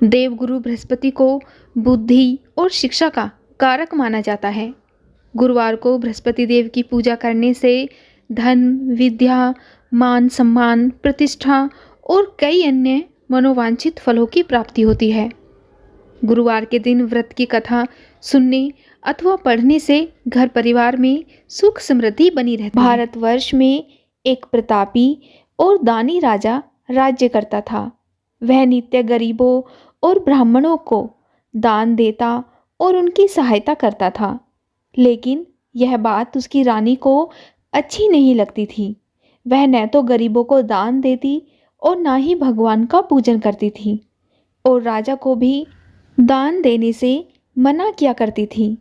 देवगुरु बृहस्पति को बुद्धि और शिक्षा का कारक माना जाता है। गुरुवार को बृहस्पति देव की पूजा करने से धन, विद्या, मान सम्मान, प्रतिष्ठा और कई अन्य मनोवांछित फलों की प्राप्ति होती है। गुरुवार के दिन व्रत की कथा सुनने अथवा पढ़ने से घर परिवार में सुख समृद्धि बनी रहती है। भारतवर्ष में एक प्रतापी और दानी राजा राज्य करता था। वह नित्य गरीबों और ब्राह्मणों को दान देता और उनकी सहायता करता था। लेकिन यह बात उसकी रानी को अच्छी नहीं लगती थी। वह न तो गरीबों को दान देती और न ही भगवान का पूजन करती थी, और राजा को भी दान देने से मना किया करती थी।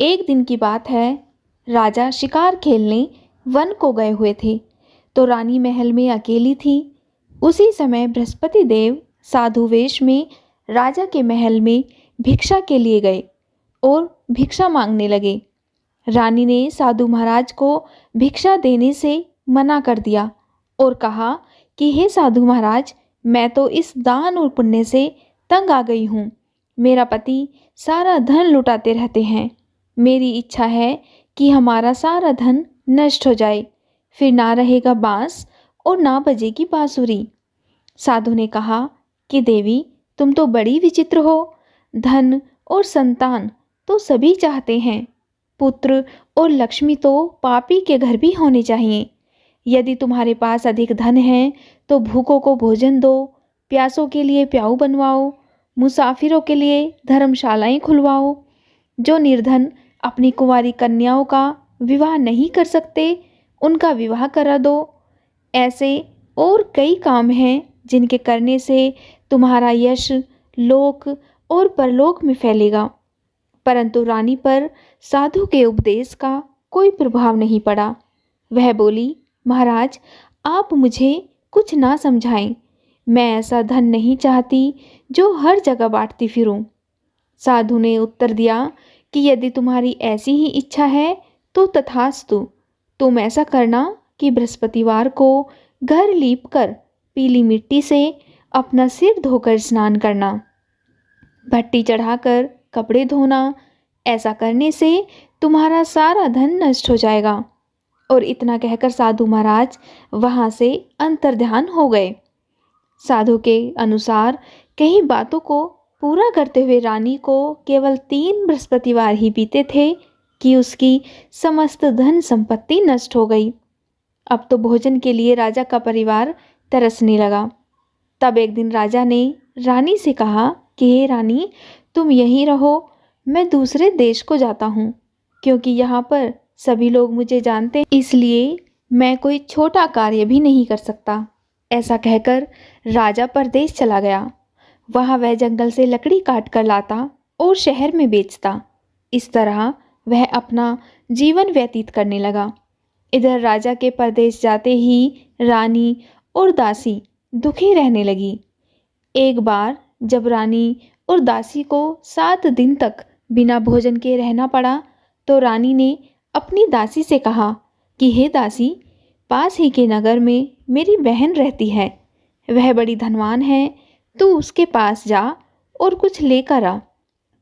एक दिन की बात है, राजा शिकार खेलने वन को गए हुए थे, तो रानी महल में अकेली थी। उसी समय बृहस्पति देव साधु वेश में राजा के महल में भिक्षा के लिए गए और भिक्षा मांगने लगे। रानी ने साधु महाराज को भिक्षा देने से मना कर दिया और कहा कि हे साधु महाराज, मैं तो इस दान और पुण्य से तंग आ गई हूँ। मेरा पति सारा धन लुटाते रहते हैं। मेरी इच्छा है कि हमारा सारा धन नष्ट हो जाए, फिर ना रहेगा बांस और ना बजेगी बांसुरी। साधु ने कहा कि देवी, तुम तो बड़ी विचित्र हो। धन और संतान तो सभी चाहते हैं, पुत्र और लक्ष्मी तो पापी के घर भी होने चाहिए। यदि तुम्हारे पास अधिक धन है तो भूखों को भोजन दो, प्यासों के लिए प्याऊ बनवाओ, मुसाफिरों के लिए धर्मशालाएं खुलवाओ। जो निर्धन अपनी कुंवारी कन्याओं का विवाह नहीं कर सकते, उनका विवाह करा दो। ऐसे और कई काम हैं जिनके करने से तुम्हारा यश लोक और परलोक में फैलेगा। परंतु रानी पर साधु के उपदेश का कोई प्रभाव नहीं पड़ा। वह बोली, महाराज, आप मुझे कुछ ना समझाएं। मैं ऐसा धन नहीं चाहती जो हर जगह बांटती फिरूं। साधु ने उत्तर दिया कि यदि तुम्हारी ऐसी ही इच्छा है तो तथास्तु। तुम ऐसा करना कि बृहस्पतिवार को घर लीपकर पीली मिट्टी से अपना सिर धोकर स्नान करना, भट्टी चढ़ाकर कपड़े धोना। ऐसा करने से तुम्हारा सारा धन नष्ट हो जाएगा। और इतना कहकर साधु महाराज वहाँ से अंतर्ध्यान हो गए। साधु के अनुसार कई बातों को पूरा करते हुए रानी को केवल 3 बृहस्पतिवार ही बीते थे कि उसकी समस्त धन संपत्ति नष्ट हो गई। अब तो भोजन के लिए राजा का परिवार तरसने लगा। तब एक दिन राजा ने रानी से कहा कि हे रानी, तुम यहीं रहो, मैं दूसरे देश को जाता हूँ, क्योंकि यहाँ पर सभी लोग मुझे जानते हैं, इसलिए मैं कोई छोटा कार्य भी नहीं कर सकता। ऐसा कहकर राजा परदेश चला गया। वहाँ वह जंगल से लकड़ी काट कर लाता और शहर में बेचता। इस तरह वह अपना जीवन व्यतीत करने लगा। इधर राजा के परदेश जाते ही रानी और दासी दुखी रहने लगी। एक बार जब रानी और दासी को 7 दिन तक बिना भोजन के रहना पड़ा, तो रानी ने अपनी दासी से कहा कि हे दासी, पास ही के नगर में मेरी बहन रहती है। वह बड़ी धनवान है, तू उसके पास जा और कुछ लेकर आ,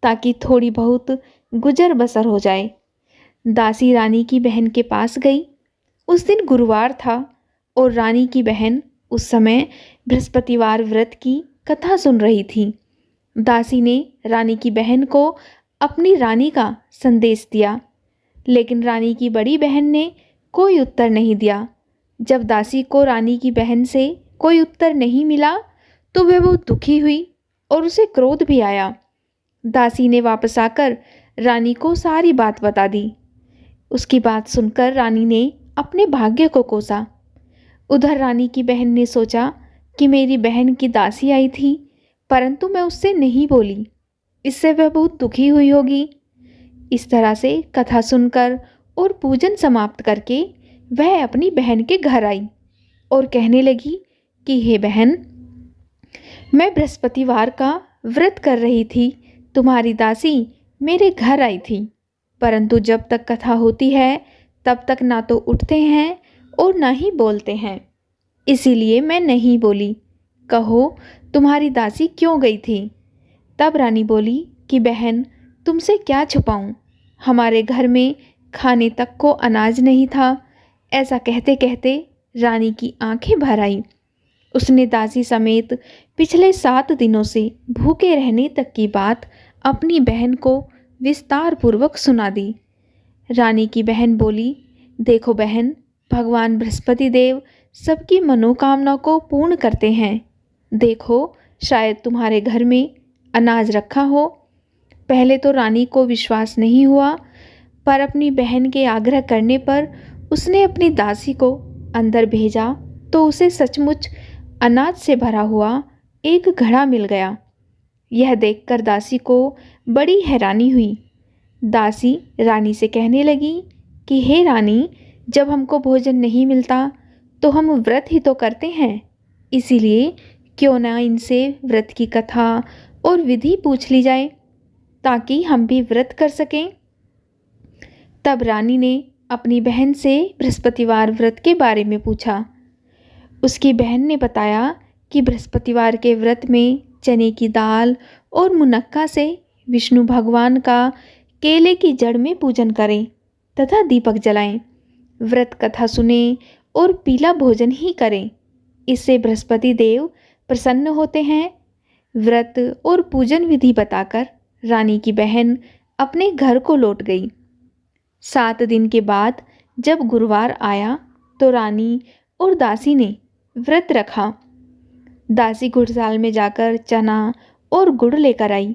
ताकि थोड़ी बहुत गुजर बसर हो जाए। दासी रानी की बहन के पास गई। उस दिन गुरुवार था और रानी की बहन उस समय बृहस्पतिवार व्रत की कथा सुन रही थी। दासी ने रानी की बहन को अपनी रानी का संदेश दिया, लेकिन रानी की बड़ी बहन ने कोई उत्तर नहीं दिया। जब दासी को रानी की बहन से कोई उत्तर नहीं मिला तो वह बहुत दुखी हुई और उसे क्रोध भी आया। दासी ने वापस आकर रानी को सारी बात बता दी। उसकी बात सुनकर रानी ने अपने भाग्य को कोसा। उधर रानी की बहन ने सोचा कि मेरी बहन की दासी आई थी, परंतु मैं उससे नहीं बोली, इससे वह बहुत दुखी हुई होगी। इस तरह से कथा सुनकर और पूजन समाप्त करके वह अपनी बहन के घर आई और कहने लगी कि हे बहन, मैं बृहस्पतिवार का व्रत कर रही थी, तुम्हारी दासी मेरे घर आई थी, परंतु जब तक कथा होती है तब तक ना तो उठते हैं और ना ही बोलते हैं, इसीलिए मैं नहीं बोली। कहो, तुम्हारी दासी क्यों गई थी? तब रानी बोली कि बहन, तुमसे क्या छुपाऊं, हमारे घर में खाने तक को अनाज नहीं था। ऐसा कहते कहते रानी की आंखें भर आई। उसने दासी समेत पिछले 7 दिनों से भूखे रहने तक की बात अपनी बहन को विस्तार पूर्वक सुना दी। रानी की बहन बोली, देखो बहन, भगवान बृहस्पति देव सबकी मनोकामना को पूर्ण करते हैं। देखो, शायद तुम्हारे घर में अनाज रखा हो। पहले तो रानी को विश्वास नहीं हुआ, पर अपनी बहन के आग्रह करने पर उसने अपनी दासी को अंदर भेजा तो उसे सचमुच अनाज से भरा हुआ एक घड़ा मिल गया। यह देखकर दासी को बड़ी हैरानी हुई। दासी रानी से कहने लगी कि हे रानी, जब हमको भोजन नहीं मिलता तो हम व्रत ही तो करते हैं, इसीलिए क्यों ना इनसे व्रत की कथा और विधि पूछ ली जाए ताकि हम भी व्रत कर सकें। तब रानी ने अपनी बहन से बृहस्पतिवार व्रत के बारे में पूछा। उसकी बहन ने बताया कि बृहस्पतिवार के व्रत में चने की दाल और मुनक्का से विष्णु भगवान का केले की जड़ में पूजन करें तथा दीपक जलाएं, व्रत कथा सुने और पीला भोजन ही करें। इससे बृहस्पति देव प्रसन्न होते हैं। व्रत और पूजन विधि बताकर रानी की बहन अपने घर को लौट गई। 7 दिन के बाद जब गुरुवार आया तो रानी और दासी ने व्रत रखा। दासी घुड़साल में जाकर चना और गुड़ लेकर आई।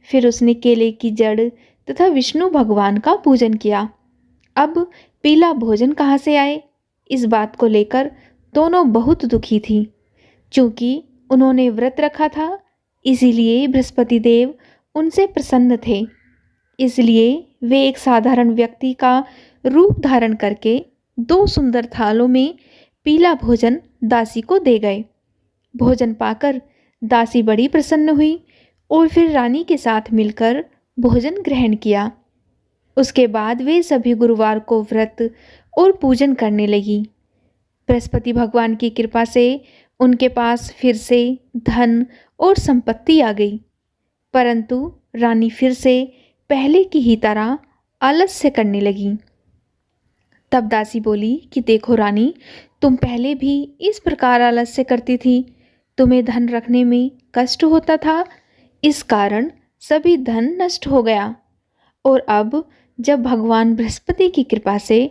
फिर उसने केले की जड़ तथा विष्णु भगवान का पूजन किया। अब पीला भोजन कहाँ से आए, इस बात को लेकर दोनों बहुत दुखी थीं। चूँकि उन्होंने व्रत रखा था, इसीलिए बृहस्पति देव उनसे प्रसन्न थे। इसलिए वे एक साधारण व्यक्ति का रूप धारण करके 2 सुंदर थालों में पीला भोजन दासी को दे गए। भोजन पाकर दासी बड़ी प्रसन्न हुई और फिर रानी के साथ मिलकर भोजन ग्रहण किया। उसके बाद वे सभी गुरुवार को व्रत और पूजन करने लगी। बृहस्पति भगवान की कृपा से उनके पास फिर से धन और संपत्ति आ गई, परंतु रानी फिर से पहले की ही तरह आलस्य करने लगी। तब दासी बोली कि देखो रानी, तुम पहले भी इस प्रकार आलस्य करती थी, तुम्हें धन रखने में कष्ट होता था, इस कारण सभी धन नष्ट हो गया, और अब जब भगवान बृहस्पति की कृपा से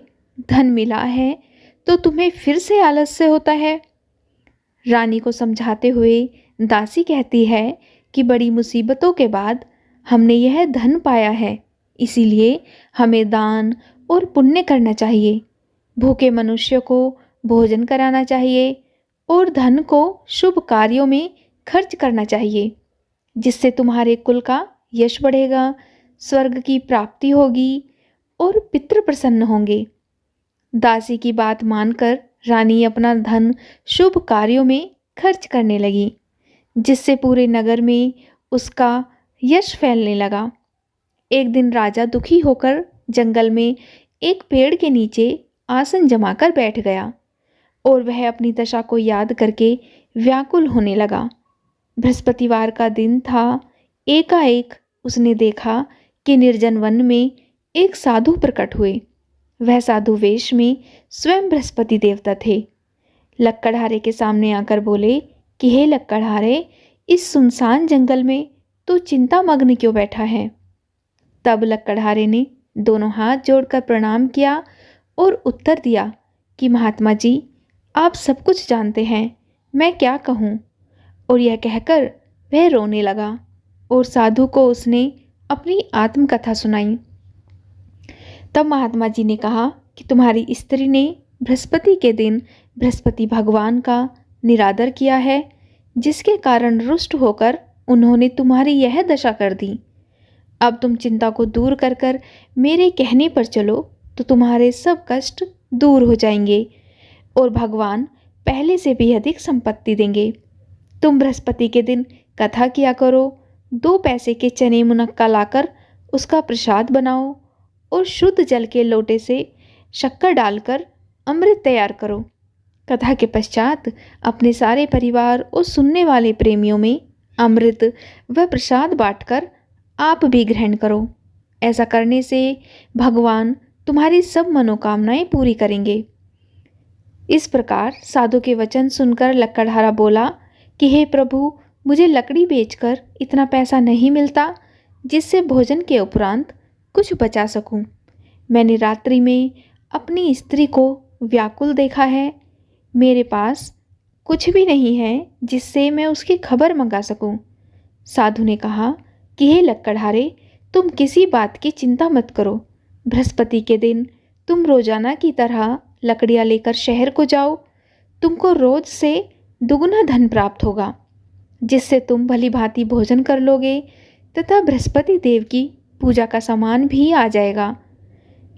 धन मिला है तो तुम्हें फिर से आलस्य होता है। रानी को समझाते हुए दासी कहती है कि बड़ी मुसीबतों के बाद हमने यह धन पाया है, इसीलिए हमें दान और पुण्य करना चाहिए, भूखे मनुष्य को भोजन कराना चाहिए और धन को शुभ कार्यों में खर्च करना चाहिए, जिससे तुम्हारे कुल का यश बढ़ेगा, स्वर्ग की प्राप्ति होगी और पितृ प्रसन्न होंगे। दासी की बात मानकर रानी अपना धन शुभ कार्यों में खर्च करने लगी, जिससे पूरे नगर में उसका यश फैलने लगा। एक दिन राजा दुखी होकर जंगल में एक पेड़ के नीचे आसन जमाकर बैठ गया और वह अपनी दशा को याद करके व्याकुल होने लगा। बृहस्पतिवार का दिन था। एकाएक उसने देखा कि निर्जन वन में एक साधु प्रकट हुए। वह साधु वेश में स्वयं बृहस्पति देवता थे। लक्कड़हारे के सामने आकर बोले कि हे लक्कड़हारे, इस सुनसान जंगल में तू चिंतामग्न क्यों बैठा है? तब लक्कड़हारे ने दोनों हाथ जोड़कर प्रणाम किया और उत्तर दिया कि महात्मा जी, आप सब कुछ जानते हैं, मैं क्या कहूँ। और यह कहकर वह रोने लगा और साधु को उसने अपनी आत्मकथा सुनाई। तब महात्मा जी ने कहा कि तुम्हारी स्त्री ने बृहस्पति के दिन बृहस्पति भगवान का निरादर किया है, जिसके कारण रुष्ट होकर उन्होंने तुम्हारी यह दशा कर दी। अब तुम चिंता को दूर कर कर मेरे कहने पर चलो तो तुम्हारे सब कष्ट दूर हो जाएंगे और भगवान पहले से भी अधिक संपत्ति देंगे। तुम बृहस्पति के दिन कथा किया करो, 2 पैसे के चने मुनक्का लाकर उसका प्रसाद बनाओ और शुद्ध जल के लोटे से शक्कर डालकर अमृत तैयार करो। कथा के पश्चात अपने सारे परिवार और सुनने वाले प्रेमियों में अमृत व प्रसाद बांटकर आप भी ग्रहण करो। ऐसा करने से भगवान तुम्हारी सब मनोकामनाएं पूरी करेंगे। इस प्रकार साधु के वचन सुनकर लकड़हारा बोला कि हे प्रभु, मुझे लकड़ी बेचकर इतना पैसा नहीं मिलता जिससे भोजन के उपरांत कुछ बचा सकूं। मैंने रात्रि में अपनी स्त्री को व्याकुल देखा है। मेरे पास कुछ भी नहीं है जिससे मैं उसकी खबर मंगा सकूं। साधु ने कहा कि हे लकड़हारे, तुम किसी बात की चिंता मत करो। बृहस्पति के दिन तुम रोजाना की तरह लकड़ियाँ लेकर शहर को जाओ। तुमको रोज से दुगना धन प्राप्त होगा, जिससे तुम भली भांति भोजन कर लोगे तथा बृहस्पति देव की पूजा का सामान भी आ जाएगा।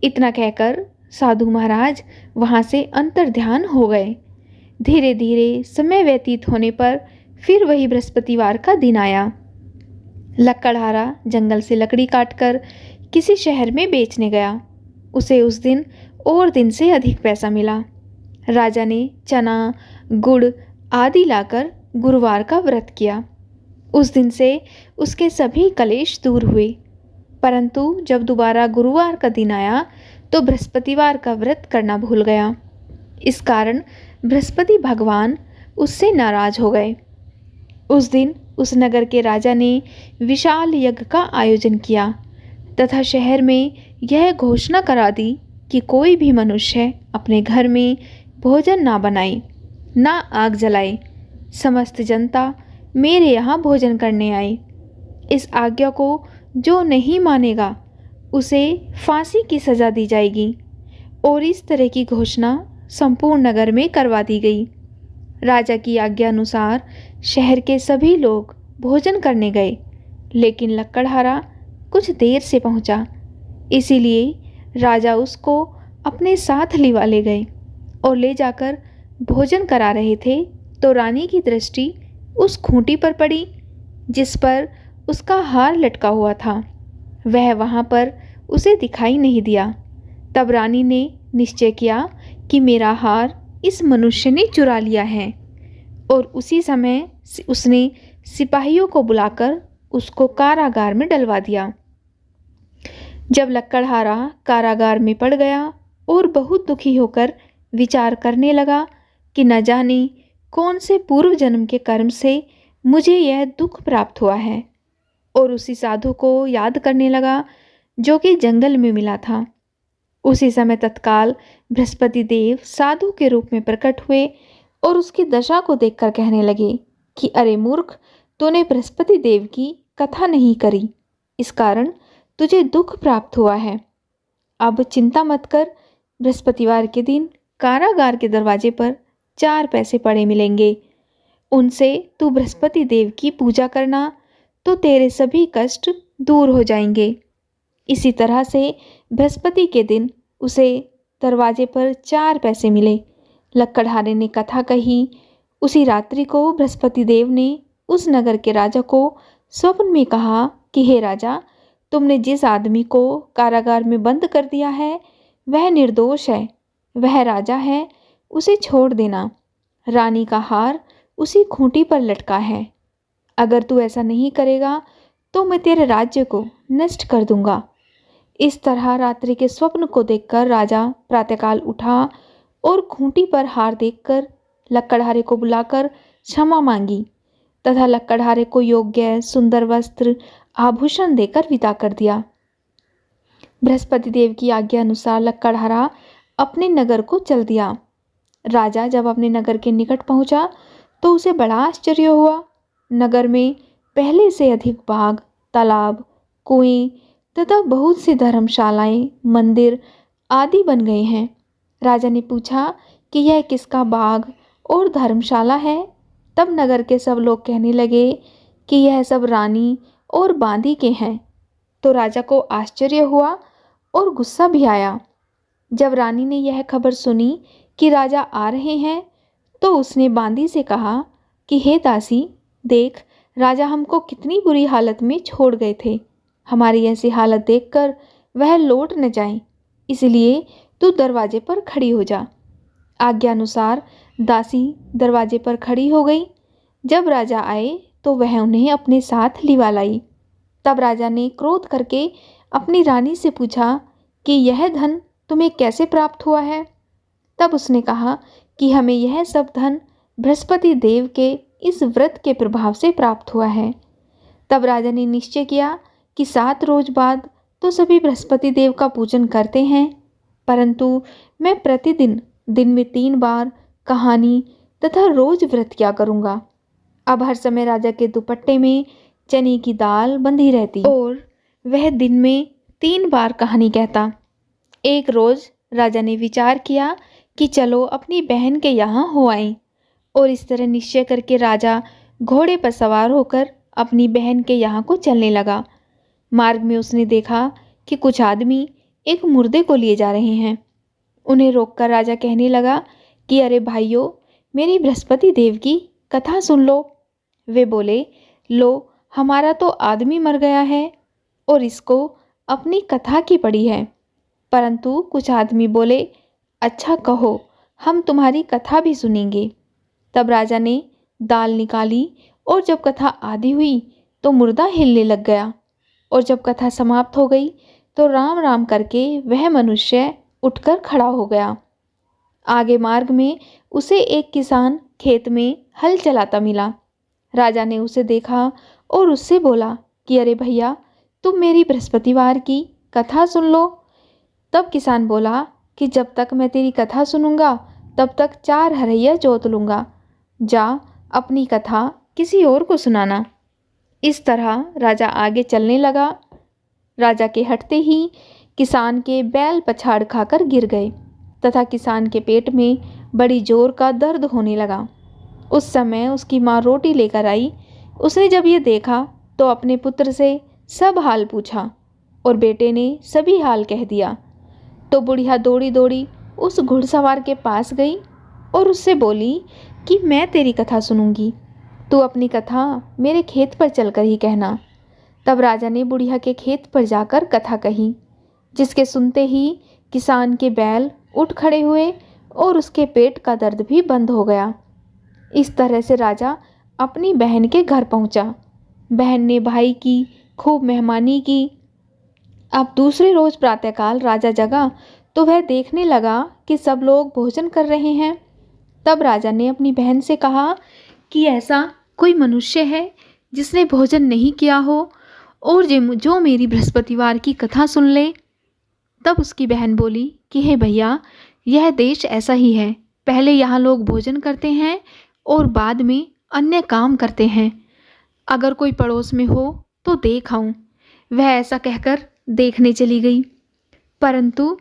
इतना कहकर साधु महाराज वहाँ से अंतर्ध्यान हो गए। धीरे धीरे समय व्यतीत होने पर फिर वही बृहस्पतिवार का दिन आया। लकड़हारा जंगल से लकड़ी काटकर किसी शहर में बेचने गया। उसे उस दिन और दिन से अधिक पैसा मिला। राजा ने चना, गुड़ आदि लाकर गुरुवार का व्रत किया। उस दिन से उसके सभी कलेश दूर हुए। परंतु जब दोबारा गुरुवार का दिन आया तो बृहस्पतिवार का व्रत करना भूल गया। इस कारण बृहस्पति भगवान उससे नाराज हो गए। उस दिन उस नगर के राजा ने विशाल यज्ञ का आयोजन किया तथा शहर में यह घोषणा करा दी कि कोई भी मनुष्य अपने घर में भोजन ना बनाए, ना आग जलाए। समस्त जनता मेरे यहाँ भोजन करने आए। इस आज्ञा को जो नहीं मानेगा उसे फांसी की सज़ा दी जाएगी। और इस तरह की घोषणा संपूर्ण नगर में करवा दी गई। राजा की आज्ञा अनुसार शहर के सभी लोग भोजन करने गए, लेकिन लकड़हारा कुछ देर से पहुंचा। इसीलिए राजा उसको अपने साथ लिवा ले गए और ले जाकर भोजन करा रहे थे तो रानी की दृष्टि उस खूंटी पर पड़ी जिस पर उसका हार लटका हुआ था। वह वहाँ पर उसे दिखाई नहीं दिया। तब रानी ने निश्चय किया कि मेरा हार इस मनुष्य ने चुरा लिया है, और उसी समय उसने सिपाहियों को बुलाकर उसको कारागार में डलवा दिया। जब लकड़हारा कारागार में पड़ गया और बहुत दुखी होकर विचार करने लगा कि न जाने कौन से पूर्व जन्म के कर्म से मुझे यह दुख प्राप्त हुआ है, और उसी साधु को याद करने लगा जो कि जंगल में मिला था। उसी समय तत्काल बृहस्पति देव साधु के रूप में प्रकट हुए और उसकी दशा को देखकर कहने लगे कि अरे मूर्ख, तूने बृहस्पति देव की कथा नहीं करी, इस कारण तुझे दुख प्राप्त हुआ है। अब चिंता मत कर, बृहस्पतिवार के दिन कारागार के दरवाजे पर 4 पैसे पड़े मिलेंगे। उनसे तू बृहस्पति देव की पूजा करना तो तेरे सभी कष्ट दूर हो जाएंगे। इसी तरह से बृहस्पति के दिन उसे दरवाजे पर 4 पैसे मिले। लकड़हारे ने कथा कही। उसी रात्रि को बृहस्पति देव ने उस नगर के राजा को स्वप्न में कहा कि हे राजा, तुमने जिस आदमी को कारागार में बंद कर दिया है वह निर्दोष है, वह राजा है, उसे छोड़ देना। रानी का हार उसी खूंटी पर लटका है। अगर तू ऐसा नहीं करेगा तो मैं तेरे राज्य को नष्ट कर दूंगा। इस तरह रात्रि के स्वप्न को देखकर राजा प्रातःकाल उठा और खूंटी पर हार देखकर लकड़हारे को बुलाकर क्षमा मांगी तथा लकड़हारे को योग्य सुंदर वस्त्र आभूषण देकर विदा कर दिया। बृहस्पति देव की आज्ञा अनुसार लकड़हारा अपने नगर को चल दिया। राजा जब अपने नगर के निकट पहुंचा तो उसे बड़ा आश्चर्य हुआ। नगर में पहले से अधिक बाग, तालाब, कुएं तथा बहुत सी धर्मशालाएं, मंदिर आदि बन गए हैं। राजा ने पूछा कि यह किसका बाग और धर्मशाला है। तब नगर के सब लोग कहने लगे कि यह सब रानी और बांदी के हैं। तो राजा को आश्चर्य हुआ और गुस्सा भी आया। जब रानी ने यह खबर सुनी कि राजा आ रहे हैं तो उसने बांदी से कहा कि हे दासी, देख, राजा हमको कितनी बुरी हालत में छोड़ गए थे। हमारी ऐसी हालत देखकर वह लौट न जाए, इसलिए तू दरवाजे पर खड़ी हो जा। आज्ञा अनुसार दासी दरवाजे पर खड़ी हो गई। जब राजा आए तो वह उन्हें अपने साथ लिवा लाई। तब राजा ने क्रोध करके अपनी रानी से पूछा कि यह धन तुम्हें कैसे प्राप्त हुआ है। तब उसने कहा कि हमें यह सब धन बृहस्पति देव के इस व्रत के प्रभाव से प्राप्त हुआ है। तब राजा ने निश्चय किया कि 7 रोज बाद तो सभी बृहस्पति देव का पूजन करते हैं, परंतु मैं प्रतिदिन दिन में 3 बार कहानी तथा रोज व्रत किया करूँगा। अब हर समय राजा के दुपट्टे में चने की दाल बंधी रहती और वह दिन में 3 बार कहानी कहता। एक रोज राजा ने विचार किया कि चलो अपनी बहन के यहाँ हो आए, और इस तरह निश्चय करके राजा घोड़े पर सवार होकर अपनी बहन के यहाँ को चलने लगा। मार्ग में उसने देखा कि कुछ आदमी एक मुर्दे को लिए जा रहे हैं। उन्हें रोककर राजा कहने लगा कि अरे भाइयों, मेरी बृहस्पति देव की कथा सुन लो। वे बोले, लो, हमारा तो आदमी मर गया है और इसको अपनी कथा की पड़ी है। परंतु कुछ आदमी बोले, अच्छा कहो, हम तुम्हारी कथा भी सुनेंगे। तब राजा ने दाल निकाली और जब कथा आधी हुई तो मुर्दा हिलने लग गया, और जब कथा समाप्त हो गई तो राम राम करके वह मनुष्य उठकर खड़ा हो गया। आगे मार्ग में उसे एक किसान खेत में हल चलाता मिला। राजा ने उसे देखा और उससे बोला कि अरे भैया, तुम मेरी बृहस्पतिवार की कथा सुन लो। तब किसान बोला कि जब तक मैं तेरी कथा सुनूंगा तब तक 4 हरैया जोत लूँगा। जा, अपनी कथा किसी और को सुनाना। इस तरह राजा आगे चलने लगा। राजा के हटते ही किसान के बैल पछाड़ खाकर गिर गए तथा किसान के पेट में बड़ी जोर का दर्द होने लगा। उस समय उसकी माँ रोटी लेकर आई। उसने जब ये देखा तो अपने पुत्र से सब हाल पूछा और बेटे ने सभी हाल कह दिया। तो बुढ़िया दौड़ी दौड़ी उस घुड़सवार के पास गई और उससे बोली कि मैं तेरी कथा सुनूंगी, तू अपनी कथा मेरे खेत पर चलकर ही कहना। तब राजा ने बुढ़िया के खेत पर जाकर कथा कही, जिसके सुनते ही किसान के बैल उठ खड़े हुए और उसके पेट का दर्द भी बंद हो गया। इस तरह से राजा अपनी बहन के घर पहुंचा। बहन ने भाई की खूब मेहमानी की। अब दूसरे रोज प्रातःकाल राजा जगा तो वह देखने लगा कि सब लोग भोजन कर रहे हैं। तब राजा ने अपनी बहन से कहा कि ऐसा कोई मनुष्य है जिसने भोजन नहीं किया हो और जो मेरी बृहस्पतिवार की कथा सुन ले। तब उसकी बहन बोली कि हे भैया, यह देश ऐसा ही है, पहले यहाँ लोग भोजन करते हैं और बाद में अन्य काम करते हैं। अगर कोई पड़ोस में हो तो देख आऊं। वह ऐसा कहकर देखने चली गई, परंतु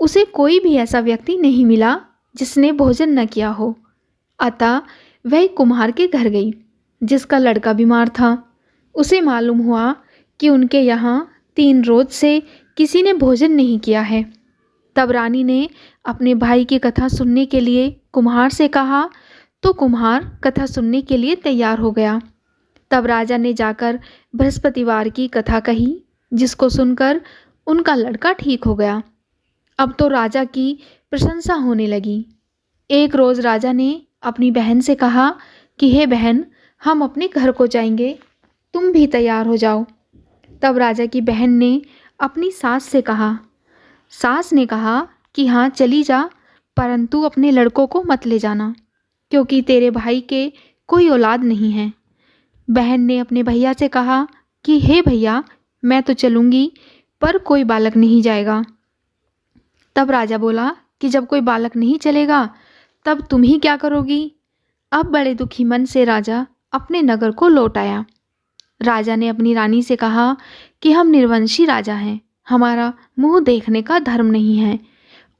उसे कोई भी ऐसा व्यक्ति नहीं मिला जिसने भोजन न किया हो। अतः वह कुम्हार के घर गई जिसका लड़का बीमार था। उसे मालूम हुआ कि उनके यहाँ 3 रोज से किसी ने भोजन नहीं किया है। तब रानी ने अपने भाई की कथा सुनने के लिए कुम्हार से कहा तो कुम्हार कथा सुनने के लिए तैयार हो गया। तब राजा ने जाकर बृहस्पतिवार की कथा कही, जिसको सुनकर उनका लड़का ठीक हो गया। अब तो राजा की प्रशंसा होने लगी। एक रोज़ राजा ने अपनी बहन से कहा कि हे बहन, हम अपने घर को जाएंगे, तुम भी तैयार हो जाओ। तब राजा की बहन ने अपनी सास से कहा। सास ने कहा कि हाँ चली जा, परंतु अपने लड़कों को मत ले जाना, क्योंकि तेरे भाई के कोई औलाद नहीं है। बहन ने अपने भैया से कहा कि हे भैया, मैं तो चलूँगी, पर कोई बालक नहीं जाएगा। तब राजा बोला कि जब कोई बालक नहीं चलेगा तब तुम ही क्या करोगी। अब बड़े दुखी मन से राजा अपने नगर को लौट आया। राजा ने अपनी रानी से कहा कि हम निर्वंशी राजा हैं, हमारा मुंह देखने का धर्म नहीं है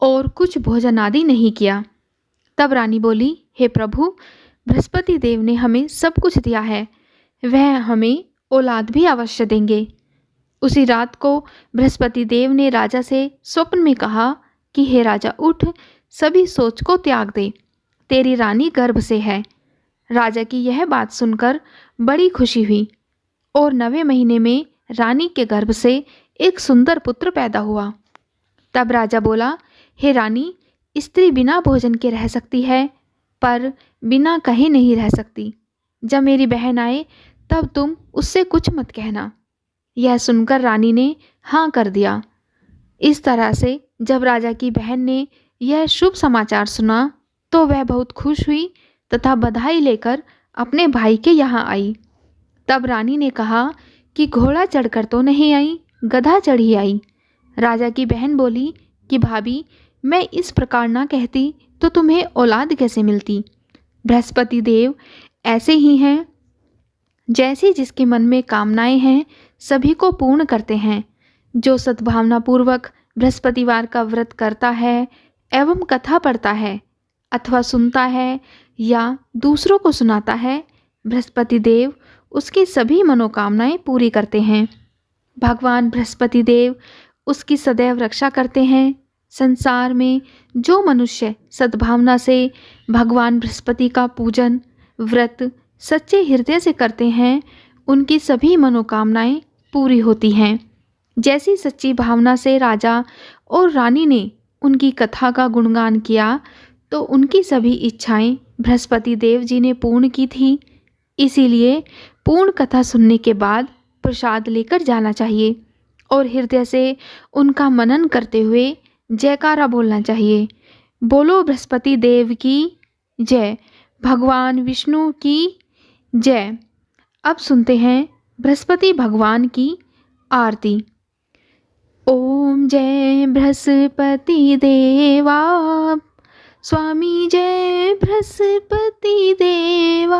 और कुछ भोजन आदि नहीं किया। तब रानी बोली, हे प्रभु, बृहस्पति देव ने हमें सब कुछ दिया है, वह हमें औलाद भी अवश्य देंगे। उसी रात को बृहस्पति देव ने राजा से स्वप्न में कहा कि हे राजा, उठ, सभी सोच को त्याग दे, तेरी रानी गर्भ से है। राजा की यह बात सुनकर बड़ी खुशी हुई और 9वें महीने में रानी के गर्भ से एक सुंदर पुत्र पैदा हुआ। तब राजा बोला, हे रानी, स्त्री बिना भोजन के रह सकती है, पर बिना कहे नहीं रह सकती। जब मेरी बहन आए तब तुम उससे कुछ मत कहना। यह सुनकर रानी ने हाँ कर दिया। इस तरह से जब राजा की बहन ने यह शुभ समाचार सुना तो वह बहुत खुश हुई तथा बधाई लेकर अपने भाई के यहाँ आई। तब रानी ने कहा कि घोड़ा चढ़कर तो नहीं आई, गधा चढ़ी आई। राजा की बहन बोली कि भाभी, मैं इस प्रकार ना कहती तो तुम्हें औलाद कैसे मिलती। बृहस्पति देव ऐसे ही हैं, जैसे जिसके मन में कामनाएं हैं सभी को पूर्ण करते हैं। जो सद्भावना पूर्वक बृहस्पतिवार का व्रत करता है एवं कथा पढ़ता है अथवा सुनता है या दूसरों को सुनाता है, बृहस्पति देव उसकी सभी मनोकामनाएं पूरी करते हैं। भगवान बृहस्पति देव उसकी सदैव रक्षा करते हैं। संसार में जो मनुष्य सद्भावना से भगवान बृहस्पति का पूजन व्रत सच्चे हृदय से करते हैं, उनकी सभी मनोकामनाएं पूरी होती हैं। जैसी सच्ची भावना से राजा और रानी ने उनकी कथा का गुणगान किया तो उनकी सभी इच्छाएं बृहस्पति देव जी ने पूर्ण की थी। इसीलिए पूर्ण कथा सुनने के बाद प्रसाद लेकर जाना चाहिए और हृदय से उनका मनन करते हुए जयकारा बोलना चाहिए। बोलो बृहस्पति देव की जय, भगवान विष्णु की जय। अब सुनते हैं बृहस्पति भगवान की आरती। ओम जय बृहस्पति देवा, स्वामी जय बृहस्पति देवा।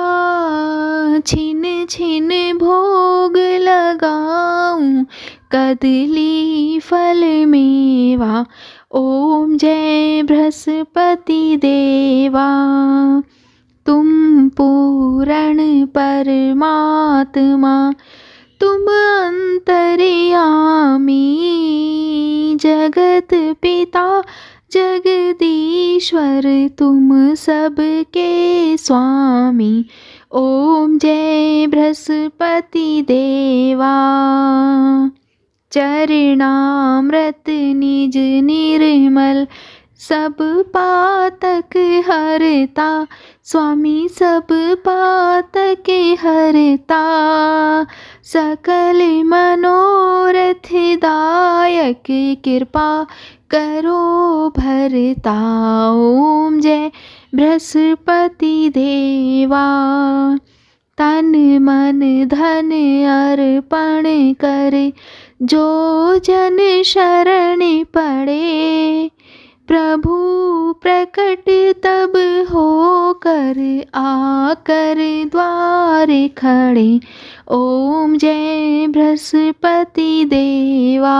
छिन छिन भोग लगाऊं, कदली फल मेवा। ओम जय बृहस्पति देवा। तुम पूर्ण परमात्मा, तुम अंतर्यामी। जगत पिता जगदीश्वर, तुम सबके स्वामी। ओम जय बृहस्पति देवा। चरणामृत निज निर्मल, सब पातक हरता। स्वामी सब पातक हरता, सकल मनोरथ दायक। कृपा करो भरता। ओम जय बृहस्पति देवा। तन मन धन अर्पण कर, जो जन शरण पड़े। प्रभु प्रकट तब होकर, आकर द्वार खड़े। ओम जय बृहस्पति देवा।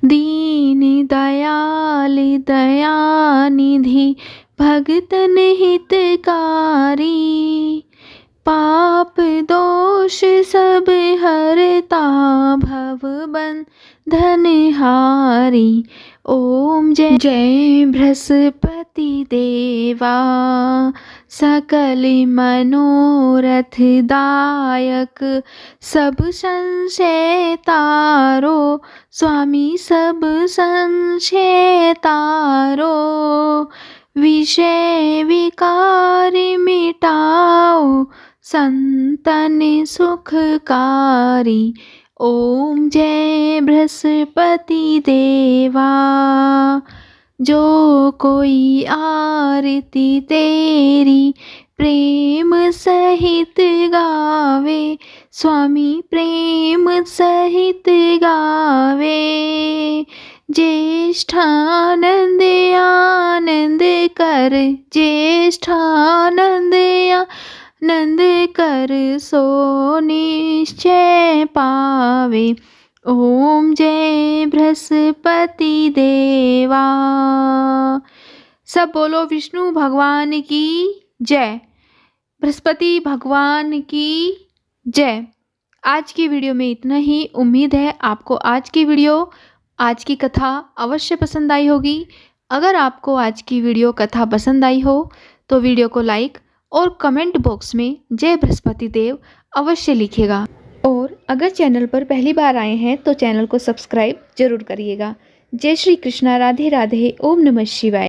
दीन दयाल दयानिधि, भगतन हितकारी। पाप दोष सब हरता, भव बंधन हारी। ओम जय जय बृहस्पति देवा। सकल मनोरथ दायक, सब संशय तारो। स्वामी सब संशय तारो। विषय विकार मिटाओ, संतन सुखकारी। ओम जय बृहस्पति देवा। जो कोई आरती तेरी प्रेम सहित गावे। स्वामी प्रेम सहित गावे। ज्येष्ठानंद आनंद कर, ज्येष्ठानंद आनंद कर। सो निश्चय पावे। ओम जय बृहस्पति देवा। सब बोलो विष्णु भगवान की जय, बृहस्पति भगवान की जय। आज की वीडियो में इतना ही। उम्मीद है आपको आज की वीडियो, आज की कथा अवश्य पसंद आई होगी। अगर आपको आज की वीडियो कथा पसंद आई हो तो वीडियो को लाइक और कमेंट बॉक्स में जय बृहस्पति देव अवश्य लिखिएगा। और अगर चैनल पर पहली बार आए हैं तो चैनल को सब्सक्राइब जरूर करिएगा। जय श्री कृष्णा, राधे राधे, ओम नमः शिवाय।